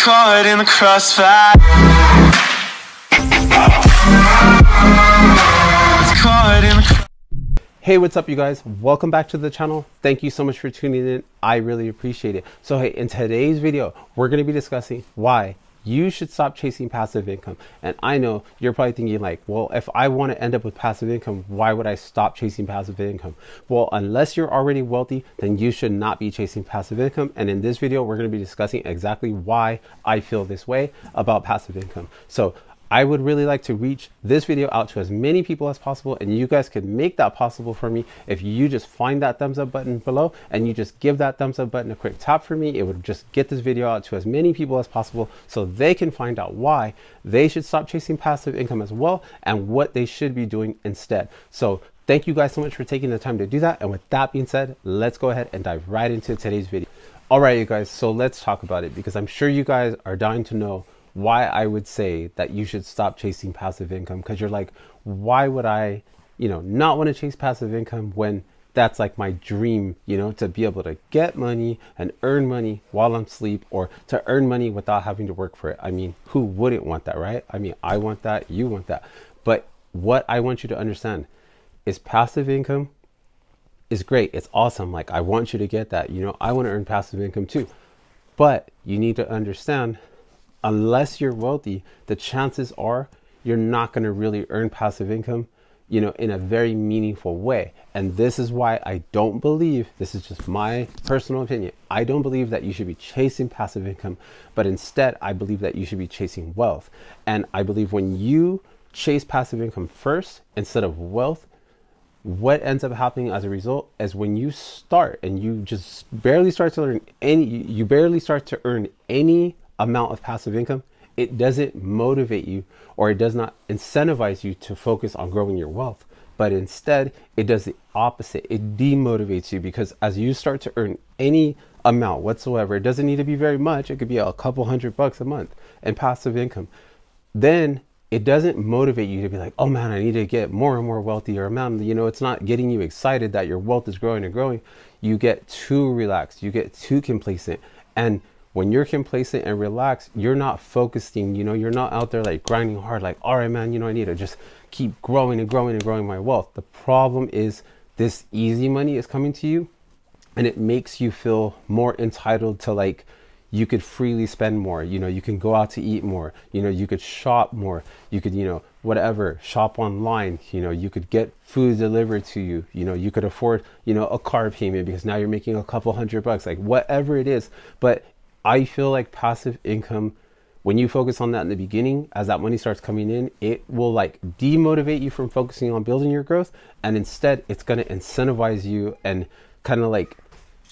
Caught in the crossfire. Caught in the Hey, what's up you guys? Welcome back to the channel. Thank you so much for tuning in. I really appreciate it. So hey, in today's video, we're going to be discussing why you should stop chasing passive income. And I know you're probably thinking like, well, if I want to end up with passive income, why would I stop chasing passive income? Well, unless you're already wealthy, then you should not be chasing passive income. And in this video, we're going to be discussing exactly why I feel this way about passive income. So I would really like to reach this video out to as many people as possible, and you guys can make that possible for me if you just find that thumbs up button below and you just give that thumbs up button a quick tap for me. It would just get this video out to as many people as possible so they can find out why they should stop chasing passive income as well and what they should be doing instead. So thank you guys so much for taking the time to do that. And with that being said, let's go ahead and dive right into today's video. All right, you guys, so let's talk about it because I'm sure you guys are dying to know why I would say that you should stop chasing passive income, because you're like, why would I, not want to chase passive income when that's like my dream, to be able to get money and earn money while I'm asleep, or to earn money without having to work for it. I mean, who wouldn't want that, right? I mean, I want that, you want that. But what I want you to understand is passive income is great. It's awesome. Like, I want you to get that, I want to earn passive income too. But you need to understand, unless you're wealthy, the chances are you're not going to really earn passive income, in a very meaningful way. And this is why I don't believe, this is just my personal opinion, I don't believe that you should be chasing passive income, but instead I believe that you should be chasing wealth. And I believe when you chase passive income first instead of wealth, what ends up happening as a result is when you start and you just barely start to earn any amount of passive income, it doesn't motivate you, or it does not incentivize you to focus on growing your wealth, but instead it does the opposite. It demotivates you, because as you start to earn any amount whatsoever, it doesn't need to be very much, it could be a couple $100 a month in passive income, then it doesn't motivate you to be like, oh man, I need to get more and more wealthy, or man, it's not getting you excited that your wealth is growing and growing. You get too relaxed, you get too complacent. And when you're complacent and relaxed, you're not focusing, you're not out there like grinding hard, like, all right, man, I need to just keep growing and growing and growing my wealth. The problem is this easy money is coming to you, and it makes you feel more entitled to, like, you could freely spend more, you can go out to eat more, you could shop more, you could, whatever, shop online, you could get food delivered to you, you could afford, a car payment because now you're making a couple $100, like whatever it is. But I feel like passive income, when you focus on that in the beginning, as that money starts coming in, it will like demotivate you from focusing on building your growth. And instead it's going to incentivize you and kind of like,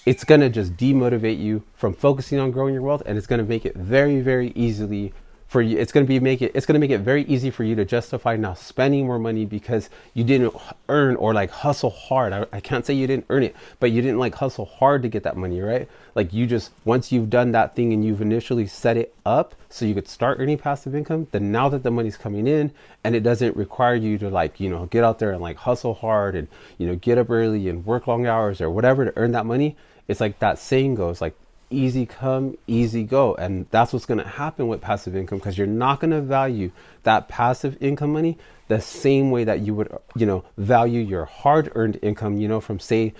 it's going to just demotivate you from focusing on growing your wealth. And it's going to make it very, very easily for you. It's going to make it very easy for you to justify now spending more money because you didn't earn or like hustle hard. I can't say you didn't earn it, but you didn't like hustle hard to get that money, right? Like you just, once you've done that thing and you've initially set it up so you could start earning passive income, then now that the money's coming in and it doesn't require you to like, get out there and like hustle hard and, get up early and work long hours or whatever to earn that money. It's like that saying goes, like, easy come, easy go. And that's what's going to happen with passive income, because you're not going to value that passive income money the same way that you would, value your hard-earned income, from say,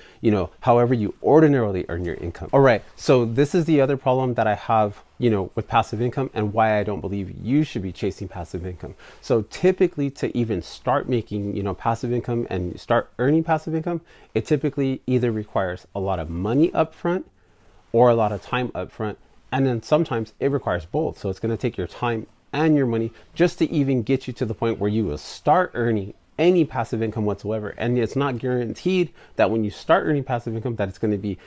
however you ordinarily earn your income. All right. So this is the other problem that I have, with passive income and why I don't believe you should be chasing passive income. So typically to even start making, passive income and start earning passive income, it typically either requires a lot of money up front or a lot of time up front. And then sometimes it requires both. So it's going to take your time and your money just to even get you to the point where you will start earning any passive income whatsoever. And it's not guaranteed that when you start earning passive income that it's going to be,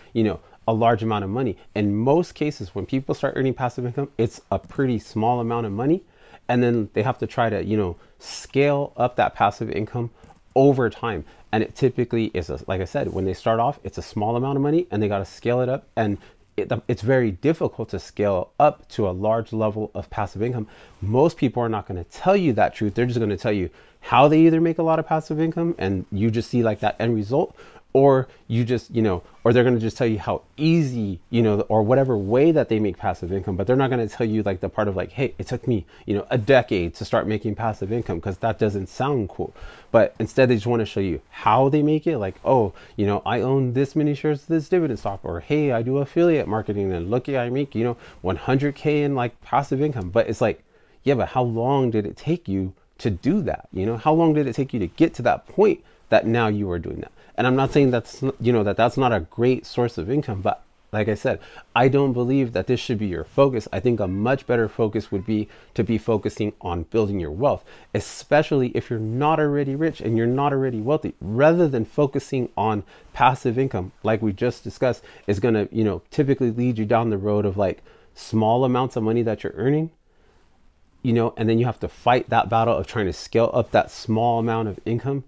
a large amount of money. In most cases, when people start earning passive income, it's a pretty small amount of money. And then they have to try to, scale up that passive income over time. And it typically is, like I said, when they start off, it's a small amount of money and they got to scale it up. And it's very difficult to scale up to a large level of passive income. Most people are not going to tell you that truth. They're just going to tell you how they either make a lot of passive income and you just see like that end result, or you just, or they're going to just tell you how easy, or whatever way that they make passive income, but they're not going to tell you like the part of like, hey, it took me, a decade to start making passive income, because that doesn't sound cool. But instead they just want to show you how they make it, like, oh, I own this many shares of this dividend stock, or hey, I do affiliate marketing and look, I make, 100K in like passive income. But it's like, yeah, but how long did it take you to do that? How long did it take you to get to that point that now you are doing that? And I'm not saying that's, that's not a great source of income, but like I said, I don't believe that this should be your focus. I think a much better focus would be to be focusing on building your wealth, especially if you're not already rich and you're not already wealthy, rather than focusing on passive income, like we just discussed, is going to, typically lead you down the road of like small amounts of money that you're earning, and then you have to fight that battle of trying to scale up that small amount of income,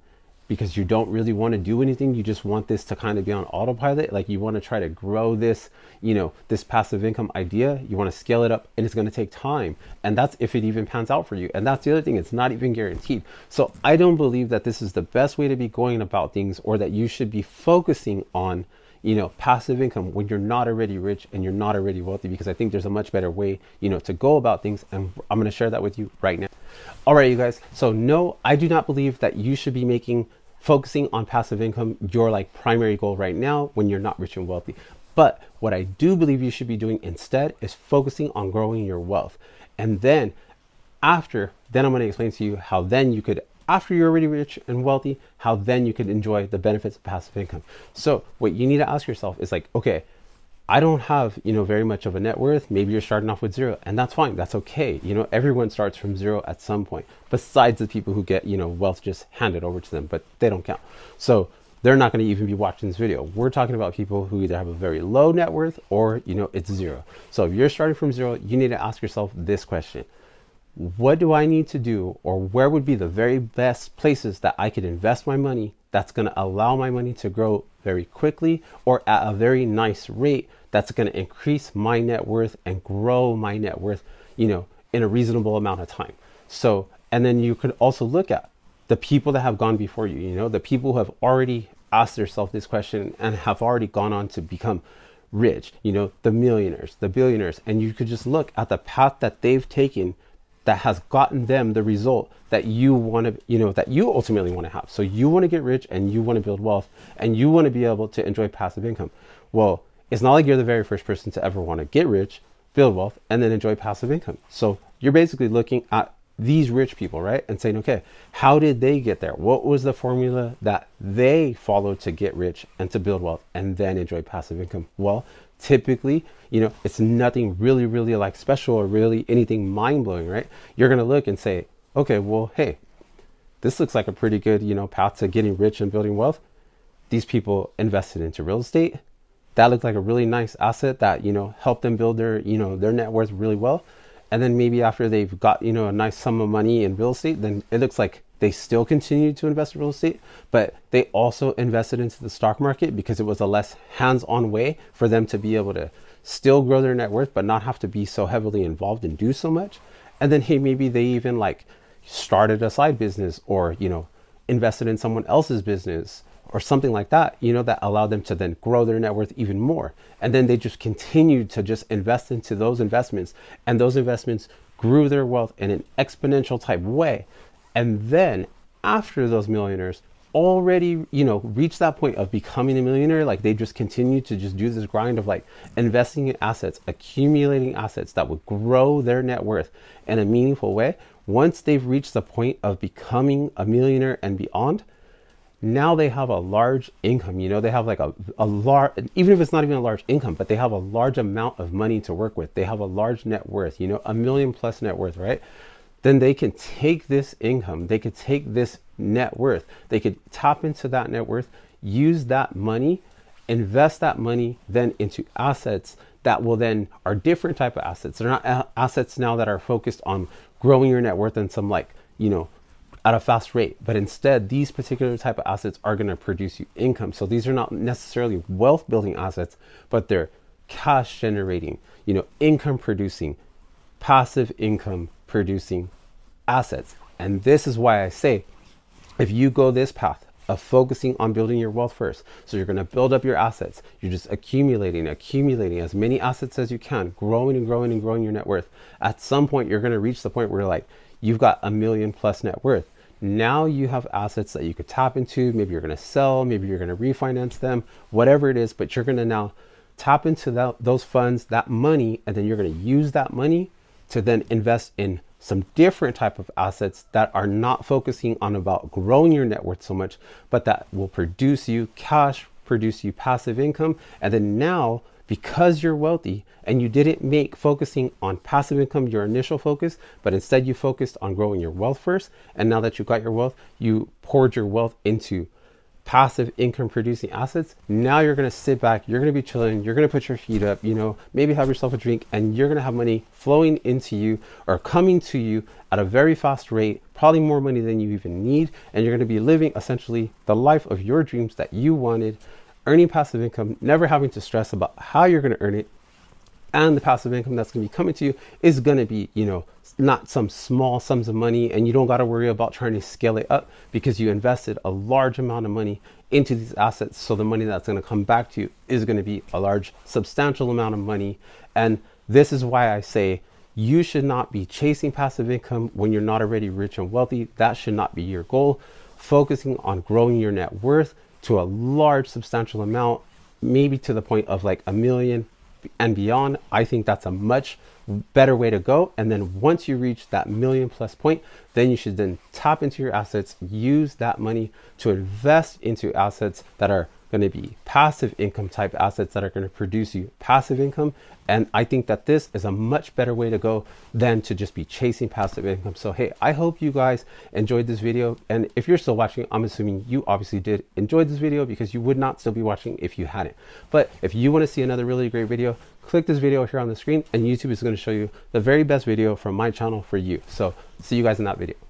because you don't really want to do anything. You just want this to kind of be on autopilot. Like you want to try to grow this, this passive income idea. You want to scale it up, and it's going to take time. And that's if it even pans out for you. And that's the other thing. It's not even guaranteed. So I don't believe that this is the best way to be going about things, or that you should be focusing on, passive income when you're not already rich and you're not already wealthy, because I think there's a much better way, to go about things. And I'm going to share that with you right now. All right, you guys. So no, I do not believe that you should be focusing on passive income your like primary goal right now when you're not rich and wealthy. But what I do believe you should be doing instead is focusing on growing your wealth. And then I'm going to explain to you how then you could, after you're already rich and wealthy, how then you could enjoy the benefits of passive income. So what you need to ask yourself is like, okay, I don't have, very much of a net worth. Maybe you're starting off with zero, and that's fine. That's okay. Everyone starts from zero at some point, besides the people who get, wealth just handed over to them, but they don't count. So they're not going to even be watching this video. We're talking about people who either have a very low net worth or, it's zero. So if you're starting from zero, you need to ask yourself this question: what do I need to do, or where would be the very best places that I could invest my money that's going to allow my money to grow very quickly, or at a very nice rate that's going to increase my net worth and grow my net worth, in a reasonable amount of time. So, and then you could also look at the people that have gone before you, the people who have already asked themselves this question and have already gone on to become rich, the millionaires, the billionaires, and you could just look at the path that they've taken that has gotten them the result that you want to, that you ultimately want to have. So you want to get rich and you want to build wealth and you want to be able to enjoy passive income. Well, it's not like you're the very first person to ever want to get rich, build wealth, and then enjoy passive income. So you're basically looking at these rich people, right? And saying, okay, how did they get there? What was the formula that they followed to get rich and to build wealth and then enjoy passive income? Well, typically, it's nothing really, really like special or really anything mind blowing, right? You're going to look and say, okay, well, hey, this looks like a pretty good, path to getting rich and building wealth. These people invested into real estate. That looked like a really nice asset that, helped them build their, their net worth really well. And then maybe after they've got, a nice sum of money in real estate, then it looks like they still continue to invest in real estate, but they also invested into the stock market because it was a less hands-on way for them to be able to still grow their net worth, but not have to be so heavily involved and do so much. And then, hey, maybe they even like started a side business or, invested in someone else's business or something like that, that allowed them to then grow their net worth even more. And then they just continued to just invest into those investments, and those investments grew their wealth in an exponential type way. And then after those millionaires already, reached that point of becoming a millionaire, like they just continued to just do this grind of like investing in assets, accumulating assets that would grow their net worth in a meaningful way. Once they've reached the point of becoming a millionaire and beyond, now they have a large income, they have like a large, even if it's not even a large income, but they have a large amount of money to work with. They have a large net worth, $1 million+ net worth, right? Then they can take this income, they could take this net worth, they could tap into that net worth, use that money, invest that money then into assets that will then are different type of assets. They're not assets now that are focused on growing your net worth and some like, at a fast rate, but instead these particular type of assets are going to produce you income. So these are not necessarily wealth building assets, but they're cash generating, income producing, passive income producing assets. And this is why I say, if you go this path, of focusing on building your wealth first. So you're going to build up your assets. You're just accumulating as many assets as you can, growing and growing and growing your net worth. At some point, you're going to reach the point where like you've got $1 million+ net worth. Now you have assets that you could tap into. Maybe you're going to sell, maybe you're going to refinance them, whatever it is, but you're going to now tap into those funds, that money, and then you're going to use that money to then invest in some different type of assets that are not focusing on about growing your net worth so much, but that will produce you cash, produce you passive income. And then now, because you're wealthy and you didn't make focusing on passive income your initial focus, but instead you focused on growing your wealth first. And now that you got your wealth, you poured your wealth into passive income producing assets. Now you're going to sit back, you're going to be chilling, you're going to put your feet up, you know, maybe have yourself a drink, and you're going to have money flowing into you or coming to you at a very fast rate, probably more money than you even need. And you're going to be living essentially the life of your dreams that you wanted, earning passive income, never having to stress about how you're going to earn it. And the passive income that's going to be coming to you is going to be, you know, not some small sums of money, and you don't got to worry about trying to scale it up because you invested a large amount of money into these assets. So the money that's going to come back to you is going to be a large, substantial amount of money. And this is why I say you should not be chasing passive income when you're not already rich and wealthy. That should not be your goal. Focusing on growing your net worth to a large, substantial amount, maybe to the point of like $1 million and beyond. I think that's a much better way to go. And then once you reach that $1 million+ point, then you should then tap into your assets, use that money to invest into assets that are going to be passive income type assets that are going to produce you passive income. And I think that this is a much better way to go than to just be chasing passive income. So, hey, I hope you guys enjoyed this video. And if you're still watching, I'm assuming you obviously did enjoy this video because you would not still be watching if you hadn't. But if you want to see another really great video, click this video here on the screen and YouTube is going to show you the very best video from my channel for you. So see you guys in that video.